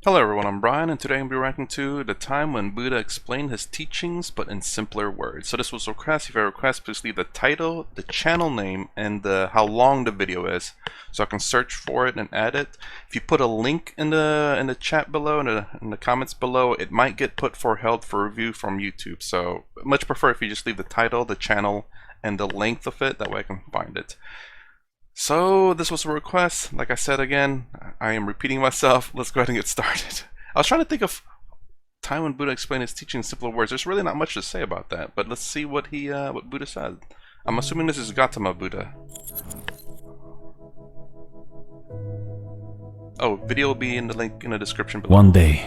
Hello everyone, I'm Brian, and today I'm going to be reacting to the time when Buddha explained his teachings, but in simpler words. So this was a request. If you have a request, please leave the title, the channel name, and how long the video is, so I can search for it and add it. If you put a link in the chat below, in the comments below, it might get put for held for review from YouTube. So much prefer if you just leave the title, the channel, and the length of it. That way I can find it. So this was a request. Like I said again, I am repeating myself. Let's go ahead and get started. I was trying to think of time when Buddha explained his teaching in simpler words. There's really not much to say about that, but let's see what what Buddha said. I'm assuming this is Gautama Buddha. Oh, video will be in the link in the description below. One day,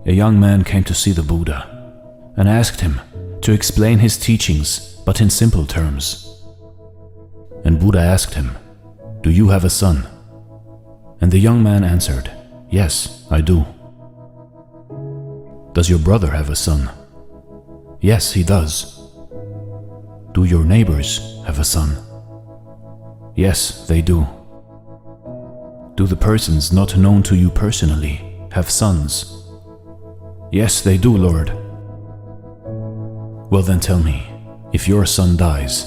a young man came to see the Buddha and asked him to explain his teachings, but in simple terms. And Buddha asked him, "Do you have a son?" And the young man answered, "Yes, I do." "Does your brother have a son?" "Yes, he does." "Do your neighbors have a son?" "Yes, they do." "Do the persons not known to you personally have sons?" "Yes, they do, Lord." "Well then tell me, if your son dies,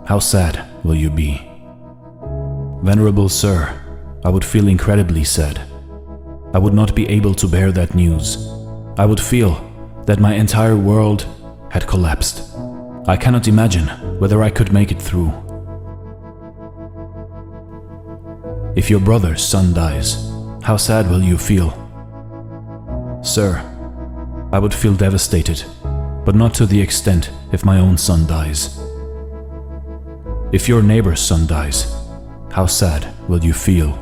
how sad will you be?" "Venerable Sir, I would feel incredibly sad. I would not be able to bear that news. I would feel that my entire world had collapsed. I cannot imagine whether I could make it through." "If your brother's son dies, how sad will you feel?" "Sir, I would feel devastated, but not to the extent if my own son dies." "If your neighbor's son dies, how sad will you feel?"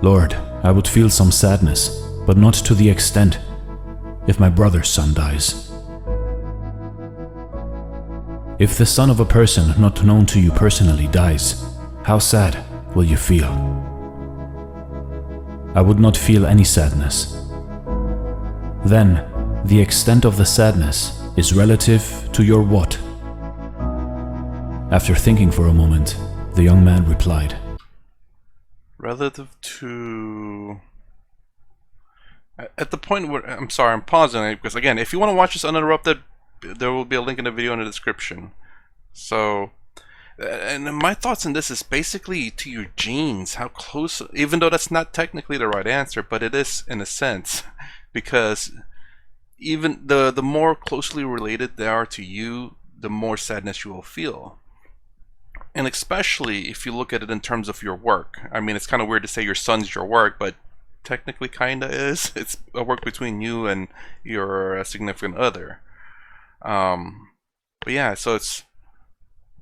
"Lord, I would feel some sadness, but not to the extent if my brother's son dies." "If the son of a person not known to you personally dies, how sad will you feel?" "I would not feel any sadness." "Then, the extent of the sadness is relative to your what?" After thinking for a moment, the young man replied, Relative to... At the point where... I'm sorry, I'm pausing it, because again, if you want to watch this uninterrupted, there will be a link in the video in the description. So... And my thoughts on this is basically to your genes, how close, even though that's not technically the right answer, but it is in a sense, because even the more closely related they are to you, the more sadness you will feel. And especially if you look at it in terms of your work. I mean, it's kind of weird to say your son's your work, but technically kinda is. It's a work between you and your significant other. But yeah, so it's...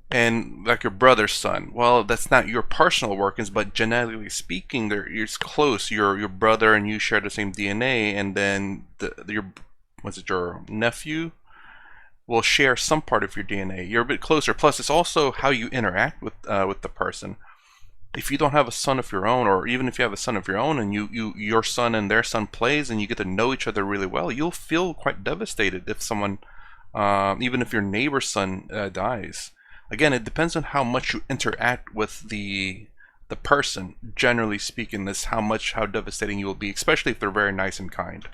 And like your brother's son, well, that's not your personal workings, but genetically speaking, it's close. Your brother and you share the same DNA, and then your nephew will share some part of your DNA. You're a bit closer. Plus, it's also how you interact with the person. If you don't have a son of your own, or even if you have a son of your own, and your son and their son plays, and you get to know each other really well, you'll feel quite devastated if someone, even if your neighbor's son dies. Again, it depends on how much you interact with the person. Generally speaking, this how devastating you will be, especially if they're very nice and kind.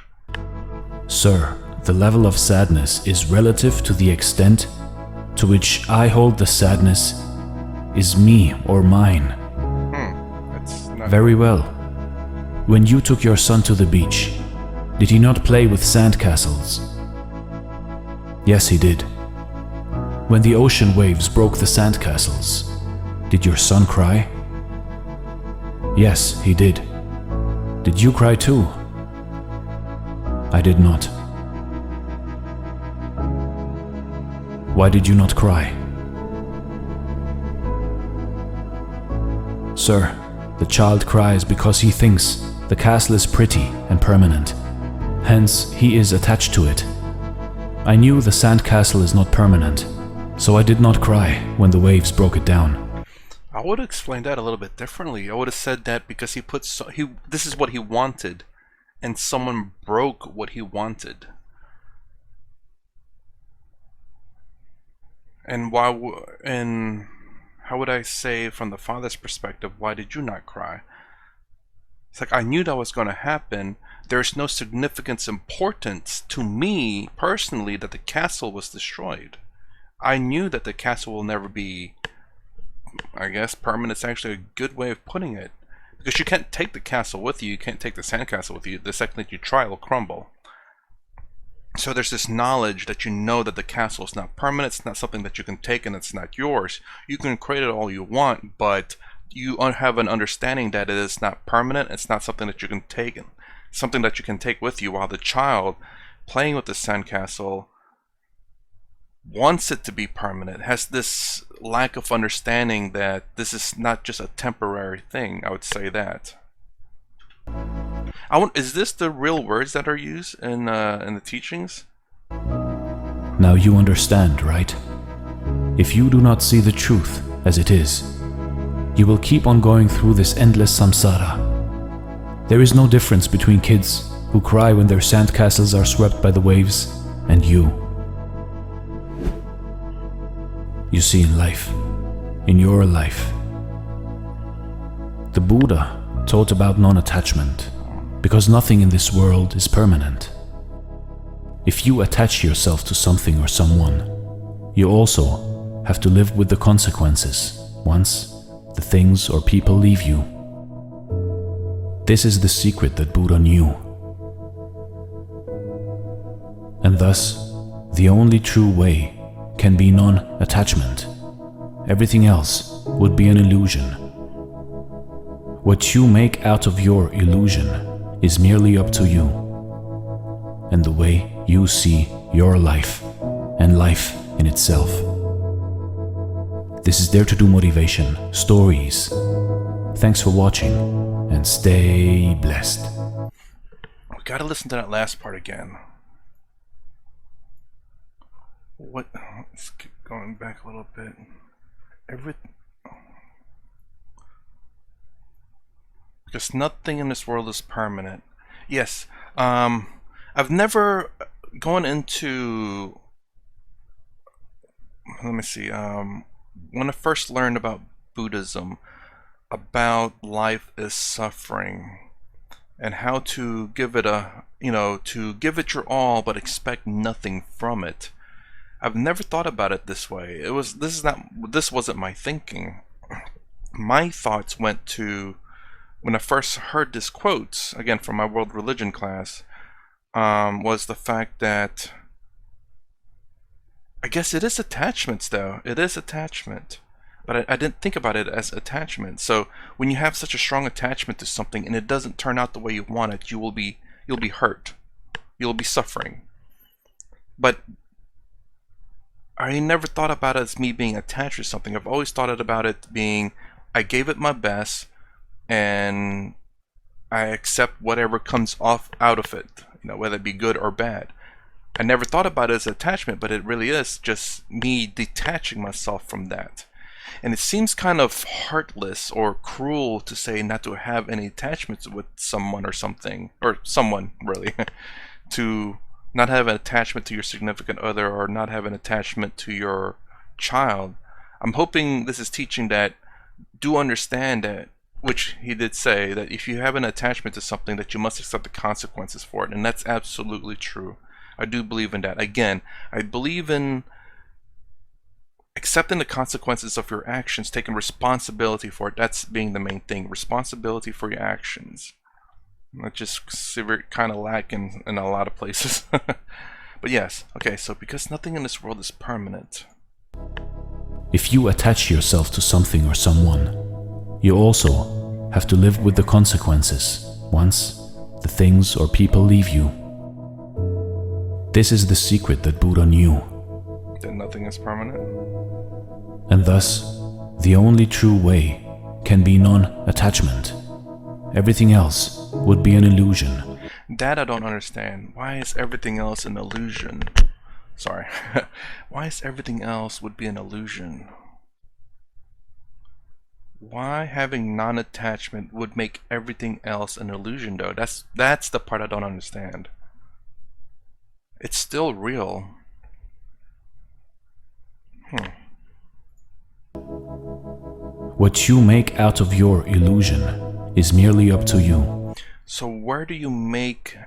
"Sir, the level of sadness is relative to the extent to which I hold the sadness is me or mine." That's not... "Very well. When you took your son to the beach, did he not play with sandcastles?" "Yes, he did." "When the ocean waves broke the sandcastles, did your son cry?" "Yes, he did." "Did you cry too?" "I did not." "Why did you not cry?" "Sir, the child cries because he thinks the castle is pretty and permanent. Hence, he is attached to it. I knew the sandcastle is not permanent, so I did not cry when the waves broke it down." I would have explained that a little bit differently. I would have said that because this is what he wanted, and someone broke what he wanted. And how would I say from the father's perspective, why did you not cry? It's like I knew that was going to happen. There's no significance importance to me personally that the castle was destroyed. I knew that the castle will never be, I guess, permanent. It's actually a good way of putting it. Because you can't take the castle with you. You can't take the sandcastle with you. The second that you try, it will crumble. So there's this knowledge that you know that the castle is not permanent. It's not something that you can take and it's not yours. You can create it all you want, but you have an understanding that it is not permanent. It's not something that you can take, something that you can take with you. While the child playing with the sandcastle wants it to be permanent, has this lack of understanding that this is not just a temporary thing. I would say that. Is this the real words that are used in the teachings? Now you understand, right? If you do not see the truth as it is, you will keep on going through this endless samsara. There is no difference between kids who cry when their sandcastles are swept by the waves and you. You see, in life, in your life, the Buddha taught about non-attachment, because nothing in this world is permanent. If you attach yourself to something or someone, you also have to live with the consequences once the things or people leave you. This is the secret that Buddha knew. And thus, the only true way can be non-attachment. Everything else would be an illusion. What you make out of your illusion is merely up to you, and the way you see your life and life in itself. This is Dare to Do Motivation Stories. Thanks for watching, and stay blessed. We gotta listen to that last part again. What? Let's keep going back a little bit. Because nothing in this world is permanent. Yes. I've never gone into. Let me see. When I first learned about Buddhism, about life is suffering, and how to give it to give it your all, but expect nothing from it. I've never thought about it this way. This wasn't my thinking. My thoughts went to when I first heard this quote, again from my world religion class, was the fact that I guess it is attachments though. It is attachment. But I didn't think about it as attachment. So when you have such a strong attachment to something and it doesn't turn out the way you want it, you'll be hurt. You'll be suffering. But I never thought about it as me being attached to something. I've always thought about it being, I gave it my best, and I accept whatever comes out of it, whether it be good or bad. I never thought about it as attachment, but it really is just me detaching myself from that. And it seems kind of heartless or cruel to say not to have any attachments with someone or something, or someone really, to not have an attachment to your significant other or not have an attachment to your child. I'm hoping this is teaching that do understand that, which he did say, that if you have an attachment to something, that you must accept the consequences for it. And that's absolutely true. I do believe in that. Again, I believe in accepting the consequences of your actions, taking responsibility for it. That's being the main thing. Responsibility for your actions. That just kind of lacking in a lot of places. But yes, okay, so because nothing in this world is permanent. If you attach yourself to something or someone, you also have to live with the consequences once the things or people leave you. This is the secret that Buddha knew. That nothing is permanent? And thus, the only true way can be non-attachment. Everything else would be an illusion. That I don't understand. Why is everything else an illusion? Sorry. Why is everything else would be an illusion? Why having non-attachment would make everything else an illusion though? That's the part I don't understand. It's still real. What you make out of your illusion is merely up to you, So where do you make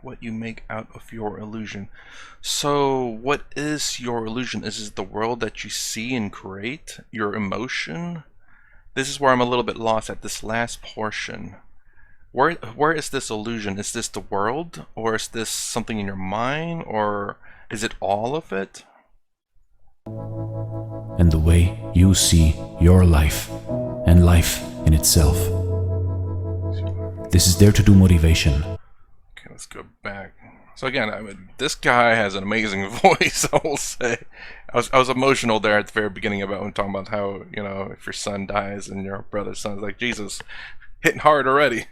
what you make out of your illusion? So what is your illusion? Is it the world that you see and create? Your emotion? This is where I'm a little bit lost at this last portion. Where is this illusion? Is this the world? Or is this something in your mind? Or is it all of it? And the way you see your life and life in itself. This is there to do motivation. Okay, let's go back. So again, I mean, this guy has an amazing voice, I will say. I was emotional there at the very beginning about when talking about how, you know, if your son dies and your brother's son's like, Jesus, hitting hard already.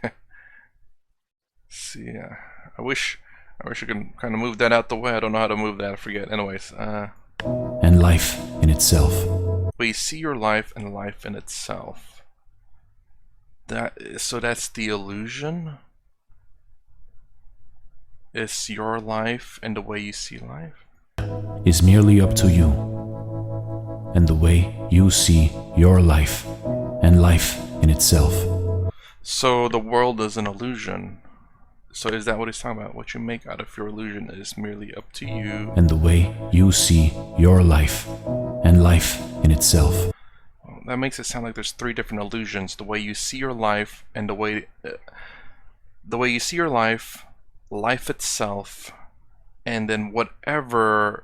See, I wish I could kind of move that out the way. I don't know how to move that. I forget. Anyways, and life in itself. we see your life and life in itself. So that's the illusion. Is your life and the way you see life is merely up to you, and the way you see your life and life in itself. So the world is an illusion. So is that what he's talking about? What you make out of your illusion is merely up to you. And the way you see your life and life in itself. Well, that makes it sound like there's three different illusions. The way you see your life and the way you see your life, life itself, and then whatever,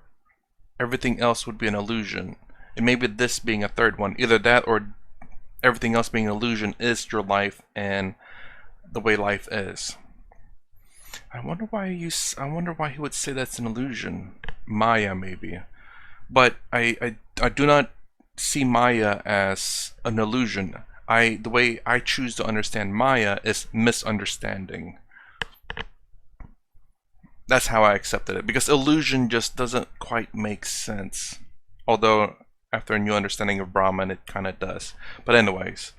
everything else would be an illusion. And maybe this being a third one. Either that or everything else being an illusion is your life and the way life is. I wonder why he would say that's an illusion. Maya, maybe. But I do not see Maya as an illusion. The way I choose to understand Maya is misunderstanding. That's how I accepted it, because illusion just doesn't quite make sense. Although, after a new understanding of Brahman, it kind of does. But anyways,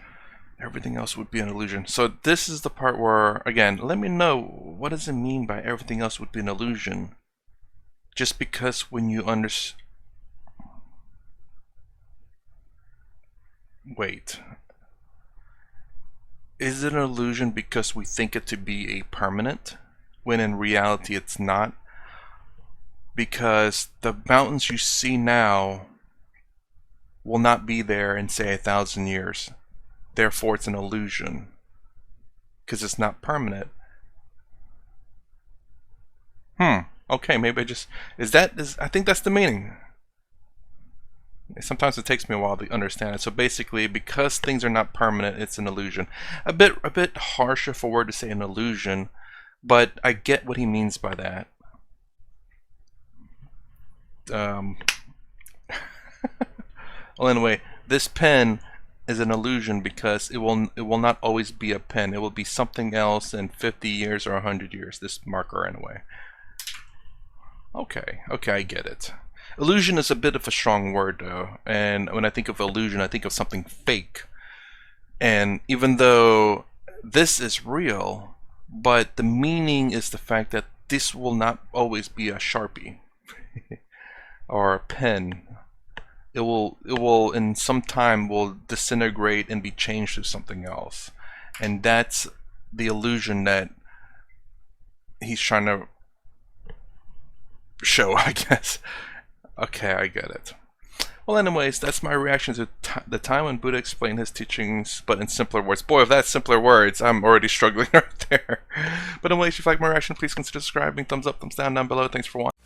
everything else would be an illusion. So this is the part where, again, let me know, what does it mean by everything else would be an illusion? Just because when you Wait. Is it an illusion because we think it to be a permanent, when in reality it's not? Because the mountains you see now will not be there in, say, 1,000 years. Therefore, it's an illusion, because it's not permanent. Okay, maybe I just... I think that's the meaning. Sometimes it takes me a while to understand it. So basically, because things are not permanent, it's an illusion. A bit harsh of a word to say an illusion, but I get what he means by that. Well, anyway, this pen is an illusion because it will not always be a pen. It will be something else in 50 years or 100 years. This marker, anyway. Okay, I get it. Illusion is a bit of a strong word, though, and when I think of illusion, I think of something fake. And even though this is real, but the meaning is the fact that this will not always be a Sharpie or a pen. It will in some time will disintegrate and be changed to something else, and that's the illusion that he's trying to show, I guess. Okay, I get it. Well, anyways, that's my reaction to the time when Buddha explained his teachings, but in simpler words. Boy, if that's simpler words, I'm already struggling right there. But anyways, if you like my reaction, please consider subscribing. Thumbs up, thumbs down below. Thanks for watching.